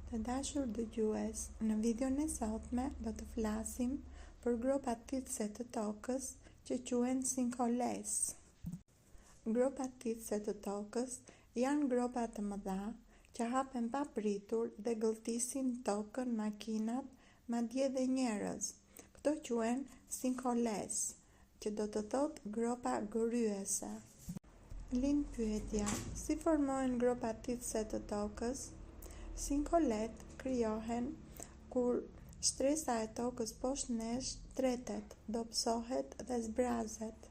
Të dashur dëgjues, në videon e sotme do të flasim për gropat thithëse të tokës që quhen sinkoles. Gropat thithëse të tokës janë gropa të mëdha që hapen pa pritur dhe gëlltisin tokën, makinat, madje dhe njerëz. Këto quhen sinkoles, që do të thotë gropa gëryese. Lind pyetja, si formohen gropat thithëse të tokës? Sinkolet krijohen kur shtresa e tokës poshtë nesh tretet, dobësohet dhe zbrazet,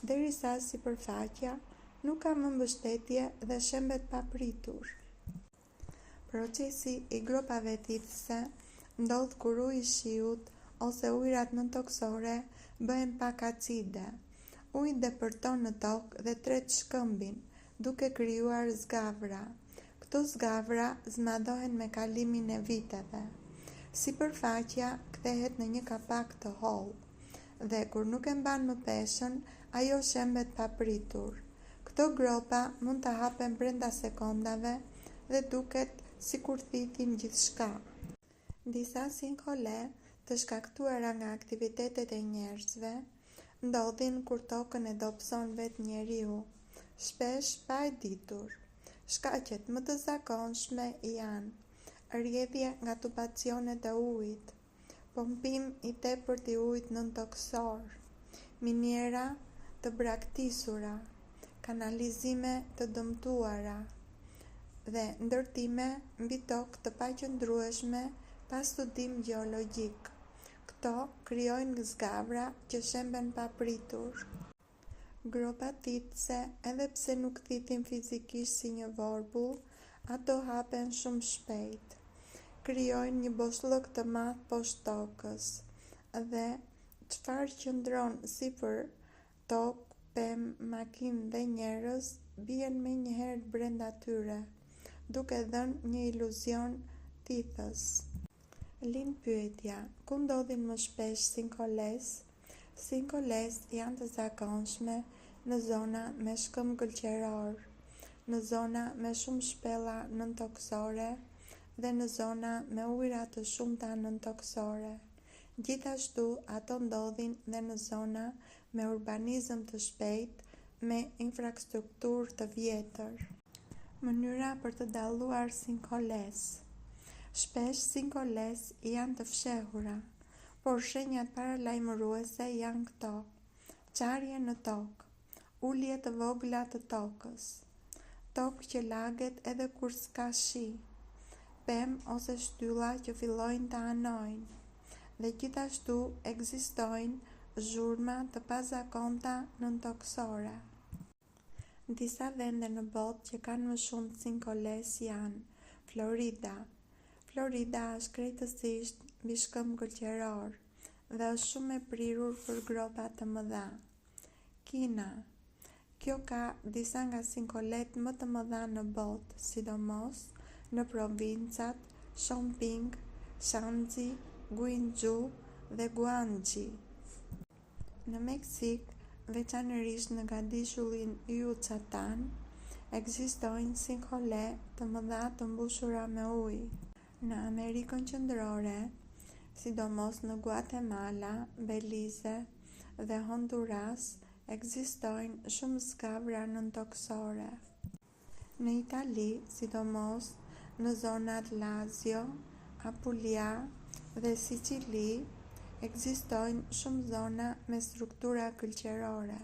derisa sipërfaqja nuk ka më mbështetje dhe shembet pa pritur. Procesi i gropave thithëse ndodh kur uji i shiut ose ujërat nëntoksore bëhen pak acide. Uji depërton në tokë dhe tret shkëmbin, duke krijuar zgavra. Këto zgavra zmadhohen me kalimin e viteve. Sipërfaqja kthehet në një kapak të hollë dhe kur nuk e mban më peshën, ajo shembet pa pritur. Këto gropa mund të hapen brenda sekondave dhe duket sikur thithin gjithçka. Disa sinkole të shkaktuara nga aktivitetet e njerëzve ndodhin kur tokën e dobëson vetë njeriu, shpesh pa e ditur. Shkaqet më të zakonshme janë rrjedhje nga tubacionet e ujit, pompim i tepërt i ujit nëntoksor, miniera të braktisura, kanalizime të dëmtuara dhe ndërtime mbi tokë të paqëndrueshme pa studim gjeologjik. Këto krijojnë zgavra që shemben pa pritur. Gropat thithëse, edhe pse nuk thithin fizikisht si një vorbull, ato hapen shumë shpejt. Krijojnë një boshllëk të madh poshtë tokës dhe çfarë qëndron sipër tokë, pemë, makinë dhe njerëz bien menjëherë brenda tyre, duke dhënë një iluzion thithës. Lind pyetja, ku ndodhin më shpesh sinkoles? Sinkoles janë të zakonshme në zona me shkëmb gëlqeror, në zona me shumë shpella nëntoksore dhe në zona me ujëra të shumta nëntoksore. Gjithashtu, ato ndodhin dhe në zona me urbanizëm të shpejtë me infrastrukturë të vjetër. Mënyra për të dalluar sinkoles. Shpesh sinkoles janë të fshehura, por shenjat paralajmëruese janë këto: qarje në tokë, ulje të vogla të tokës, tokë që laget edhe kur s'ka shi, pemë ose shtylla që fillojnë të anojnë, dhe gjithashtu ekzistojnë zhurma të pazakonta nëntoksore. Disa vende në botë që kanë më shumë sinkoles janë Florida. Florida është krejtësisht mbi shkëmb gëlqeror dhe është shumë e prirur për gropa të mëdha. Kina. Kjo ka disa nga sinkolet më të mëdha në botë, sidomos në provincat Chongqing, Shanxi, Guizhou dhe Guangxi. Në Meksik, veçanërisht në gadishullin Yucatan, ekzistojnë sinkole të mëdha të mbushura me ujë. Në Amerikën Qendrore, sidomos në Guatemala, Belize dhe Honduras, ekzistojnë shumë zgavra nëntoksore. Në Itali, sidomos në zonat Lazio, Apulia dhe Sicili, ekzistojnë shumë zona me struktura gëlqerore.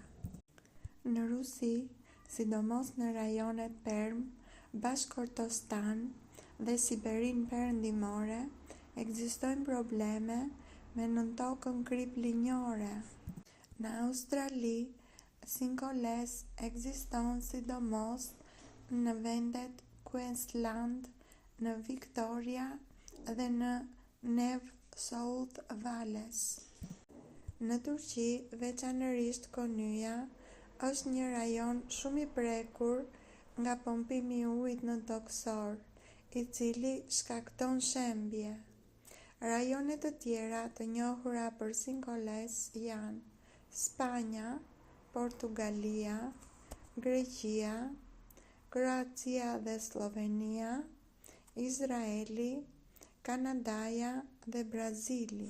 Në Rusi, sidomos në rajonet Perm, Bashkortostan dhe Siberin perëndimore, ekzistojnë probleme me nëntokën kriplinjore. Në Australi, sinkoles ekziston sidomos në vendet Queensland, në Victoria dhe në New South Wales. Në Turqi, veçanërisht Konya, është një rajon shumë i prekur nga pompimi i ujit nëntoksor, i cili shkakton shembje. Rajone të tjera të njohura për sinkoles janë Spanja, Portugalia, Greqia, Kroacia dhe Slovenia, Izraeli, Kanadaja dhe Brazili.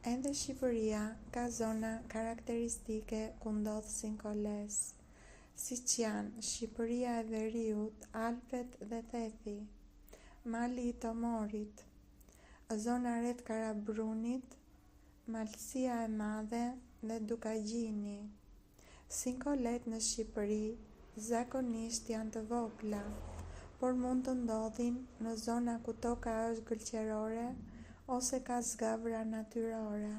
Edhe Shqipëria ka zona karakteristike ku ndodh sinkoles, siç janë Shqipëria e Veriut, Alpet dhe Thethi, Mali i Tomorit, zona rreth Karabrunit, Malësia e Madhe dhe Dukagjini. Sinkolet në Shqipëri zakonisht janë të vogla, por mund të ndodhin në zona ku toka është gëlqerore ose ka zgavra natyrore.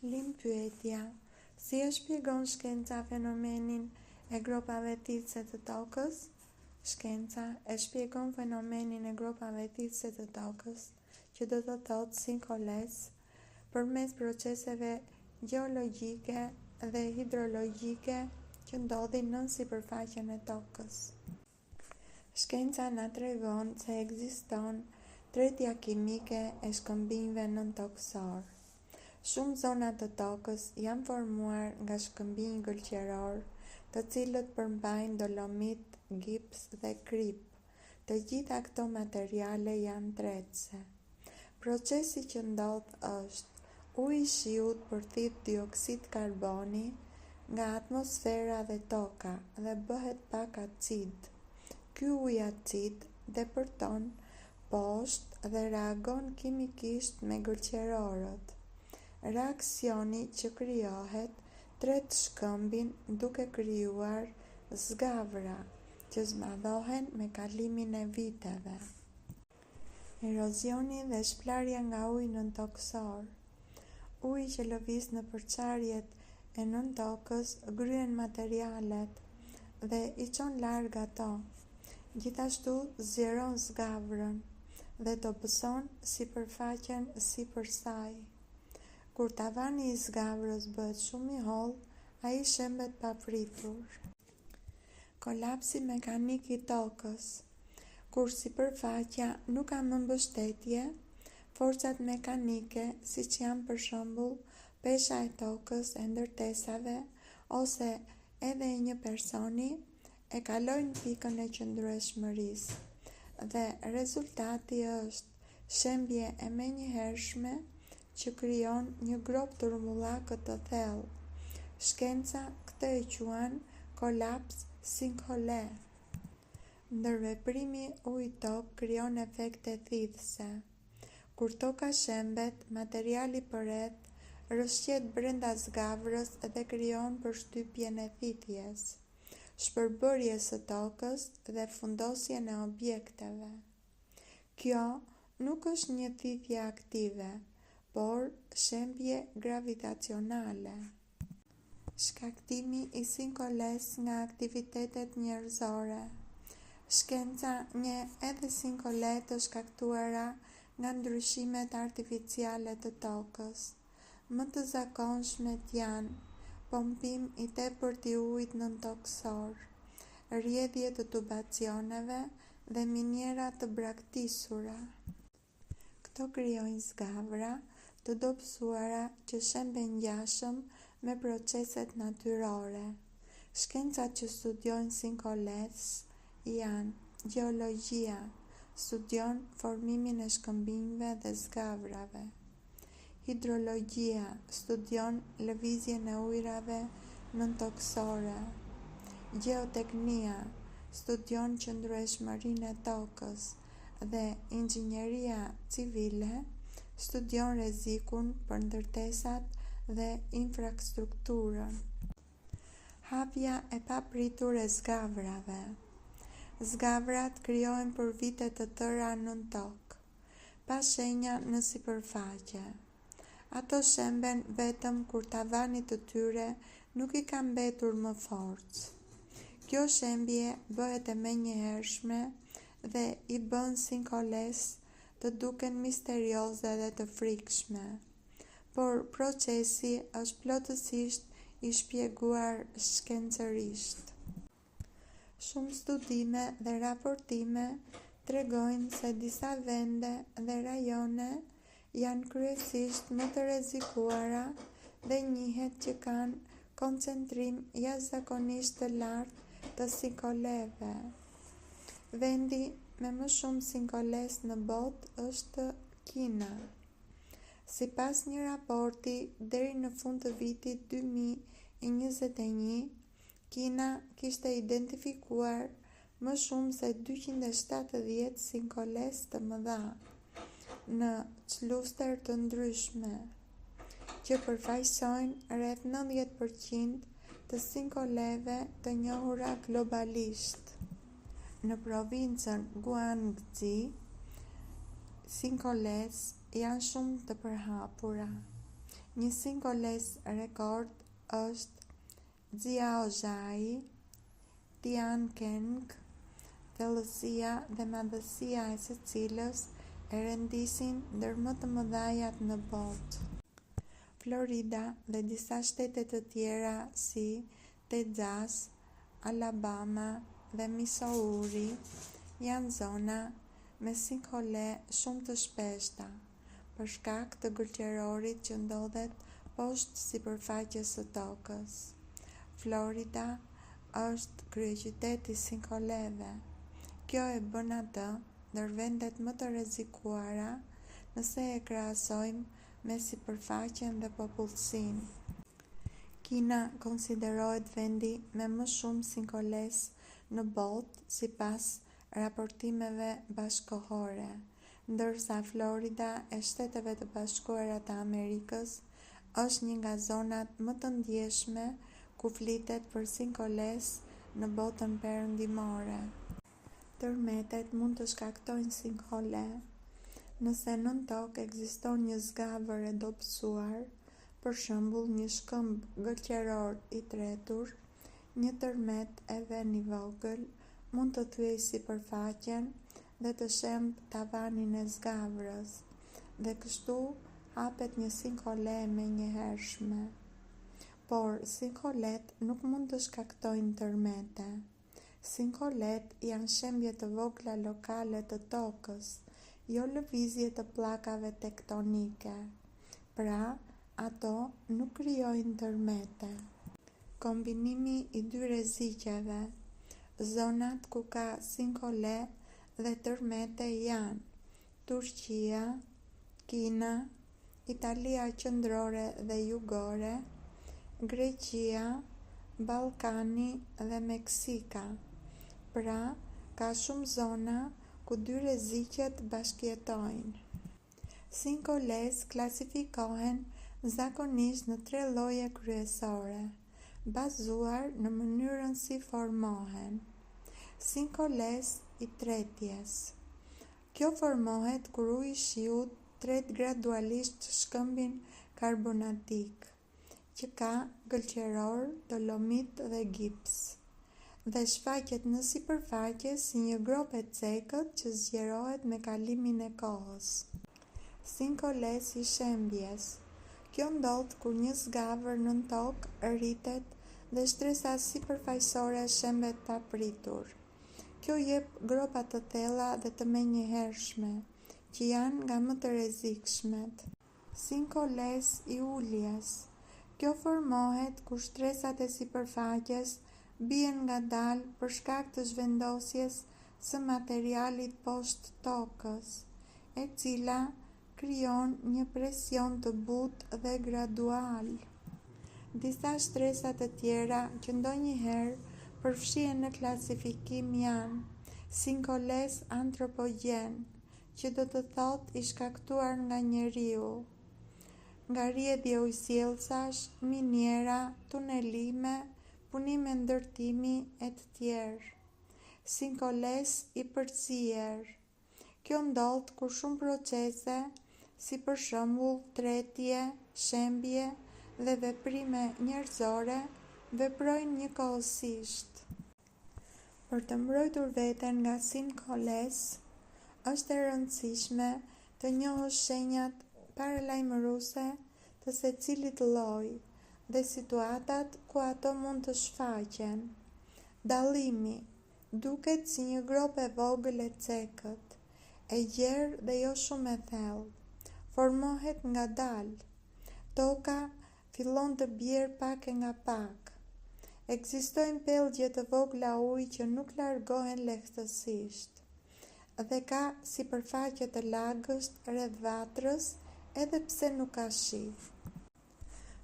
Lim pyetja: si e shpjegon shkenca fenomenin e gropave thithëse të tokës? Shkenca e shpjegon fenomenin e gropave thithëse të tokës, që do të thotë sinkoles, përmes proceseve gjeologjike dhe hidrologjike që ndodhin nën sipërfaqen e tokës. Shkenca na tregon se ekziston tretja kimike e shkëmbimeve nëntokësor. Shumë zona të tokës janë formuar nga shkëmbinj gëlqeror, të cilët përmbajnë dolomit, gips dhe krip. Të gjitha këto materiale janë tretëse. Procesi që ndodh është: uji i shiut përthith dioksid karboni nga atmosfera dhe toka dhe bëhet pak acid. Ky ujë acid depërton poshtë dhe reagon kimikisht me gëlqerorët. Reaksioni që krijohet tret shkëmbin duke krijuar zgavra që zmadhohen me kalimin e viteve. Erozioni dhe shplarja nga uji nëntokësor. Uji që lëviz në përçarjet e nëntokës gryen materialet dhe i çon larg ato. Gjithashtu zgjeron zgavrën dhe dobëson sipërfaqen sipër saj. Kur tavani i zgavrës bëhet shumë i holl, ai shembet papritur. Kolapsi mekanik i tokës. Kur sipërfaqja nuk ka më mbështetje, forcat mekanike, siç janë për shembull pesha e tokës, e ndërtesave ose edhe e një personi, e kalojnë pikën e qëndrueshmërisë dhe rezultati është shembje e menjëhershme që krijon një grop turmullake të thellë. Shkenca këtë e quan kolaps sinkole. Ndërveprimi ujë-tokë krijon efekte thithëse. Kur toka shembet, materiali përreth rrëshqet brenda zgavrës dhe krijon përshtypjen e thithjes, shpërbërjes së tokës dhe fundosjen e objekteve. Kjo nuk është një thithje aktive, por shembje gravitacionale. Shkaktimi i sinkoles nga aktivitetet njerëzore. Shkenca njeh edhe sinkole të shkaktuara nga ndryshimet artificiale të tokës. Më të zakonshmet janë pompim i tepërt i ujit nëntokësor, rrjedhje të tubacioneve dhe miniera të braktisura. Këto krijojnë zgavra të dobësuara që shemben ngjashëm me proceset natyrore. Shkencat që studiojnë sinkoles janë gjeologjia, studion formimin e shkëmbimeve dhe zgavrave. Hidrologjia, studion lëvizjen e ujrave nëntokësore. Gjeoteknia, studion qëndrueshmërinë e tokës dhe inxhinieria civile, studion rrezikun për ndërtesat dhe infrastrukturën. Hapja e papritur e zgavrave. Zgavrat krijohen për vite të tëra nën tokë, pa shenja në sipërfaqe. Ato shemben vetëm kur tavani të tyre nuk i ka mbetur më forcë. Kjo shembje bëhet e menjëhershme dhe i bën sinkoles të duken misterioze dhe të frikshme, por procesi është plotësisht i shpjeguar shkencërisht. Shumë studime dhe raportime tregojnë se disa vende dhe rajone janë kryesisht më të rrezikuara dhe njihet që kanë koncentrim jashtëzakonisht të lartë të sinkoleve. Vendi me më shumë sinkoles në botë është Kina. Sipas një raporti, deri në fund të vitit 2021, Kina kishte identifikuar më shumë se 270 sinkoles të mëdha në cluster të ndryshme, që përfaqësojnë rreth 90% të sinkoleve të njohura globalisht. Në provincën Guangxi, sinkoles janë shumë të përhapura. Një sinkoles rekord është Jiaozhai, Tiankeng, thellësia dhe madhësia e së cilës e rendisin ndër më të mëdhajat në botë. Florida dhe disa shtete të tjera si Texas, Alabama dhe Missouri janë zona me sinkole shumë të shpeshta, për shkak të gëlqerorit që ndodhet poshtë sipërfaqes së tokës. Florida është kryeqyteti i sinkoleve. Kjo e bën atë ndër vendet më të rrezikuara nëse e krahasojmë me sipërfaqen dhe popullsinë. Kina konsiderohet vendi me më shumë sinkoles në botë sipas raportimeve bashkëkohore, ndërsa Florida e Shteteve të Bashkuara të Amerikës është një nga zonat më të ndjeshme ku flitet për sinkoles në botën perëndimore. Tërmetet mund të shkaktojnë sinkole. Nëse nën tokë ekziston një zgavër e dobësuar, për shembull një shkëmb gëlqeror i tretur, një tërmet edhe i vogël mund të thyejë sipërfaqen dhe të shemb tavanin e zgavrës, dhe kështu hapet një sinkole menjëhershme. Por sinkolet nuk mund të shkaktojnë tërmete. Sinkolet janë shembje të vogla lokale të tokës, jo lëvizje të pllakave tektonike. Pra, ato nuk krijojnë tërmete. Kombinimi i dy rreziqeve, zonat ku ka sinkole dhe tërmete janë Turqia, Kina, Italia qendrore dhe jugore, Greqia, Ballkani dhe Meksika. Pra, ka shumë zona ku dy rreziqet bashkëjetojnë. Sinkoles klasifikohen zakonisht në 3 lloje kryesore, bazuar në mënyrën si formohen. Sinkoles i tretjes. Kjo formohet kur uji i shiut tret gradualisht shkëmbin karbonatik, që ka gëlqeror, dolomit dhe gips, dhe shfaqet në sipërfaqe si një grop e cekët që zgjerohet me kalimin e kohës. Sinkoles i shembjes. Kjo ndodh kur një zgavër nën tokë rritet dhe shtresa sipërfaqësore shembet papritur. Kjo jep gropa të thella dhe të menjëhershme, që janë nga më të rrezikshmet. Sinkoles i uljes. Kjo formohet kur shtresat e sipërfaqes bien ngadalë për shkak të zhvendosjes së materialit poshtë tokës, e cila krijon një presion të butë dhe gradual. Disa shtresa të tjera që ndonjëherë përfshihen në klasifikim janë sinkoles antropogjen, që do të thotë i shkaktuar nga njeriu, nga rrjedhje ujësjellësash, miniera, tunelime, punime ndërtimi e të tjerë. Sinkoles i përzier. Kjo ndodh kur shumë procese, si për shembull tretje, shembje dhe veprime njerëzore, veprojnë njëkohësisht. Për të mbrojtur veten nga sinkoles, është e rëndësishme të njohësh shenjat paralajmëruese të secilit lloj dhe situatat ku ato mund të shfaqen. Dallimi duket si një grop e vogël e cekët, e gjerë dhe jo shumë e thellë. Formohet ngadalë. Toka fillon të bjerë pak e nga pak. Ekzistojnë pellgje të vogla uji që nuk largohen lehtësisht. dhe ka sipërfaqe të lagësht rreth vatrës edhe pse nuk ka shi.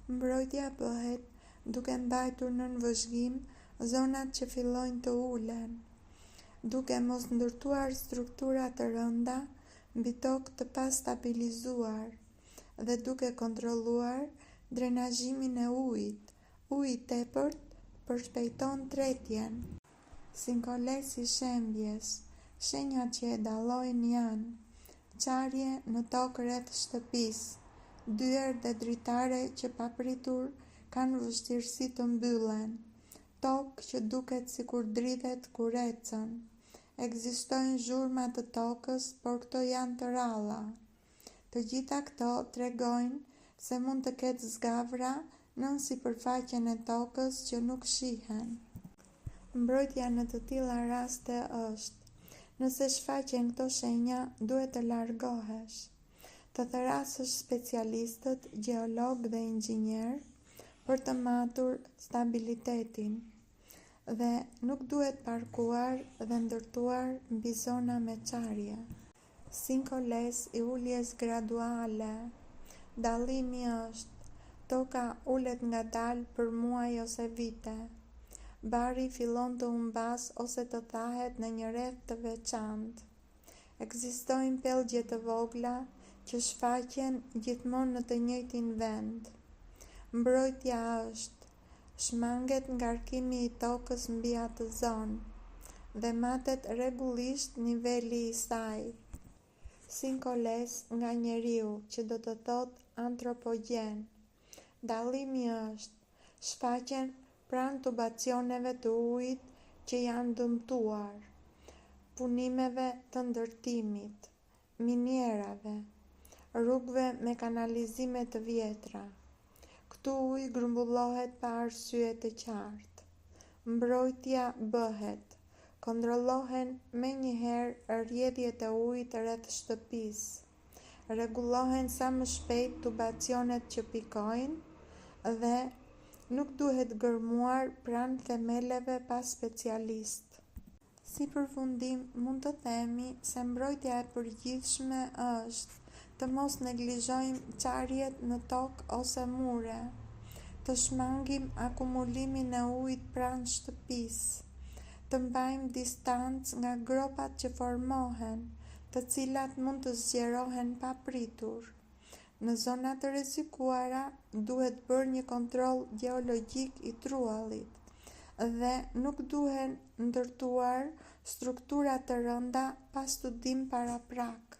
Mbrojtja bëhet duke mbajtur nën vëzhgim zonat që fillojnë të ulen, duke mos ndërtuar struktura të rënda mbi tokë të pastabilizuar dhe duke kontrolluar drenazhimin e ujit. Uji i tepërt përshpejton tretjen. Sinkolesi shembjes. Shenjat që e dallojnë janë qarje në tokë rreth shtëpisë, dyer dhe dritare që papritur kanë vështirësi të mbyllen, tokë që duket sikur dridhet kur ecën. Ekzistojnë zhurma të tokës, por këto janë të rralla. Të gjitha këto tregojnë se mund të ketë zgavra nën sipërfaqen e tokës që nuk shihen. Mbrojtja në të tilla raste është: nëse shfaqen këto shenja, duhet të largohesh. Të therasësh specialistët, gjeolog dhe inxhinier për të matur stabilitetin dhe nuk duhet parkuar dhe ndërtuar mbi zona me qarje. Sinkoles i uljes graduale. Dallimi është: toka ulet ngadalë për muaj ose vite. Bari fillon të humbas ose të thahet në një rreth të veçantë. Ekzistojnë pellgje të vogla që shfaqen gjithmonë në të njëjtin vend. Mbrojtja është: shmanget ngarkimi i tokës mbi atë zonë dhe matet rregullisht niveli i saj. Sinkoles nga njeriu, që do të thotë antropogjen. Dallimi është: shfaqen pranë tubacioneve të ujit që janë dëmtuar, punimeve të ndërtimit, minierave, rrugëve me kanalizime të vjetra. Këtu uji grumbullohet pa arsye të qartë. Mbrojtja bëhet: kontrollohen menjëherë rrjedhjet e ujit rreth shtëpisë, rregullohen sa më shpejt tubacionet që pikojnë dhe nuk duhet gërmuar pranë themeleve pa specialist. Si përfundim, mund të themi se mbrojtja e përgjithshme është të mos neglizhojmë qarjet në tokë ose mure, të shmangim akumulimin e ujit pranë shtëpisë, të mbajmë distancë nga gropat që formohen, të cilat mund të zgjerohen pa pritur. Në zona të rrezikuara duhet bërë një kontroll gjeologjik i truallit dhe nuk duhen ndërtuar struktura të rënda pa studim paraprak.